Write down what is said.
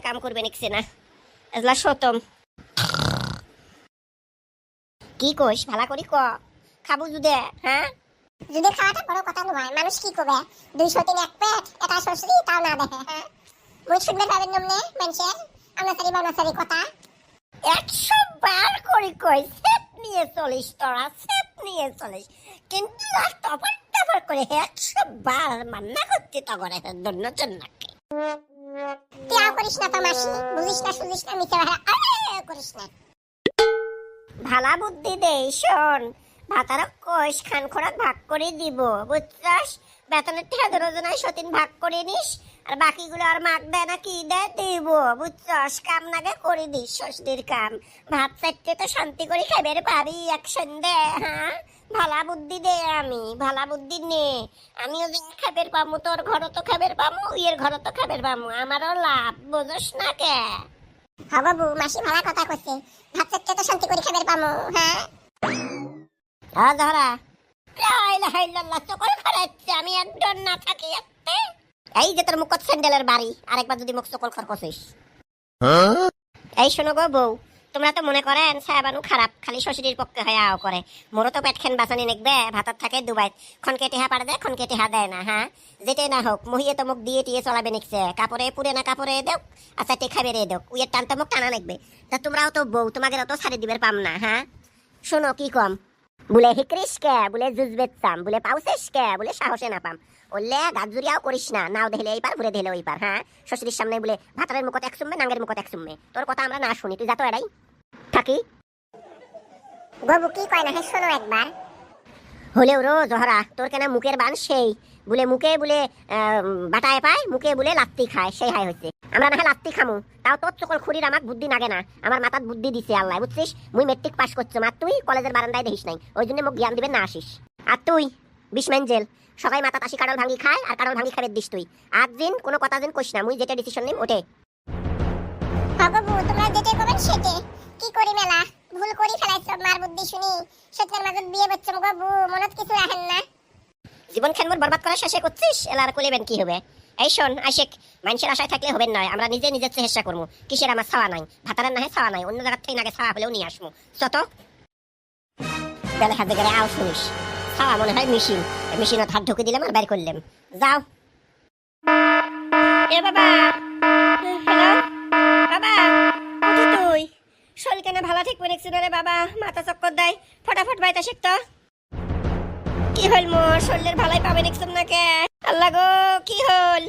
কাম করবে নিকছে না এজলা সতম কি কইস ভালা করি ক খাবো জুদে হ্যাঁ যদি খাওয়াটা বড় কথা নয়, মানুষ কি করবে? 200 এক পেট, এটা শ্বশুরি তাও না দেখে। হ্যাঁ, মুই শুনবে পাবেন নমনে মানুষের আমনাসারি বানাসারি কথা। 100 বার করে কই সেট নিয়ে চলিস তোরা, সেট নিয়ে চলিস, কিন্তু আর টপার করে 100 বার মান্না করতে তো করে দন্ন জন্নাকে। তুই আও করিস না তো মাসি, বুঝিস না সুঝিস না, মিথ্যা ভাড়া আরে করিস না। ভালা বুদ্ধি দে শোন, ভাতারা কইস খান খোরাক ভাগ করে দিব বুঝছস, বেতনের টাকা রোজনায় সতিন ভাগ করে নিস, আর বাকিগুলো আর মাগ দেয় না কি দেয় দিব বুঝছস, কাম নাগে করে দিস ষষ্ঠীর কাম, ভাত চাইতে তো শান্তি করে খাইবে পারি একশন দে। হ্যাঁ ভালা বুদ্ধি দে, আমি ভালা বুদ্ধি নে, আমিও যে খাবের পামু, তোর ঘরও তো খাবের পামু, ইয়ের ঘরও তো খাবের পামু, আমারও লাভ বুঝস না কে। হ্যাঁ বাবু, মাসি ভালো কথা কইছে, ভাত চাইতে তো শান্তি করে খাবার পামু। হ্যাঁ ধরা চকল খারাচ্ছে, আমি একজন না থাকি একতে। এই যে তোর মুখ স্যান্ডেলের বাড়ি, আরেকবার যদি মুখ চকল খরকছিস। এই শোনো গো বউ, তোমরা তো মনে করেন সায়াবানু খারাপ, খালি শ্বশুরের পক্ষে হয়ে আও করে, মোরও তো পেট খেন বাঁচানি নেকবে, ভাতার থাকে দুবাই, খনকে টেহা পাড়ে দেয়, খনকে টেহা দেয় না। হ্যাঁ যেটাই না হোক, মহিয়ে তো মুখ দিয়ে টিয়ে চলাবে নিকছে, কাপড়ে পুরে না কাপড়ে দেখ, আচ্ছা টে খাবে রে দেখ, উইয়ের টানতে মুখ টানা নেকবে, তা তোমরাও তো বউ, তোমাকে তো ছাড়ি দিবের পাম না। হ্যাঁ শোনো কি কম, বলে হিক্রিস কে, বলে জুজ বেচাম, বলে পাউসেস কে, বলে সাহসে না পাম, ওলে গাজুরিয়াও করিস না, নাও দেখলে এইবার ঘুরে দিলে ওইবার। হ্যাঁ শ্বশুরের সামনে বলে ভাতারের মুখত এক সুমে, নাঙ্গের মুখত এক সুমে, তোর কথা আমরা না শুনি, তুই যা তো এরাই থাকি। বাবু কি কয় না, শোনো একবার। হলেও রো জহরা, তোর কেন মুখের বান সেই, বলে মুখে বলে বাটায় পায়, মুখে বলে লাত্তি খায়, সেই হাই হয়েছে। আমরা না হয় লাত্তি খামু, তাও তোর চকল খুরির আমাক বুদ্ধি নাগে না, আমার মাথার বুদ্ধি দিছে আল্লাহ বুঝছিস, মুই মেট্রিক পাস করছো, আর তুই কলেজের বারান্দায় দেখিস নাই, ওই জন্য মুখ জ্ঞান দিবেন না আসিস। আর তুই 20 মান জেল, সবাই মাথা তাসি কাড়ল ভাঙি খায়, আর কাড়ল ভাঙি খাবে দিস তুই। আজ দিন কোনো কথা দিন কইস না, মুই যেটা ডিসিশন নিম ওঠে। হ্যাঁ বাবু, তোমরা যেটা করবেন সেটে, কি করি মেলা ভুল করি ফেলাইছ, মার বুদ্ধি শুনি সত্যের মাঝে বিয়ে বাচ্চা বাবু, মনত কিছু রাখেন না। জীবন খেন মোর বরবাদ করা শেষে করছিস, এলার কলিবেন কি হবে। এই শোন আশিক, মানুষের আশায় থাকলে হবে নয়, আমরা নিজে নিজের চেষ্টা করবো, কিসের আমার ছাওয়া নাই, ভাতারের নাহে ছাওয়া নাই, অন্য জায়গার থেকে নাগে ছাওয়া হলেও নিয়ে আসবো, যত বেলা হাতে গেলে আও শুনিস, ছাওয়া মনে হয় মেশিন, মেশিনত হাত ঢুকে দিলাম আর বের করলাম, যাও। এ বাবা, হ্যালো বাবা, কোথায় তুই? শরীর কেন ভালো ঠিক করে রে বাবা, মাথা চক্কর দেয়, ফটাফট বাইতা শিখ তো। কি হল মোর শরীরের ভালাই পাবে দেখছেন না কে? আল্লাহ গো কি হল?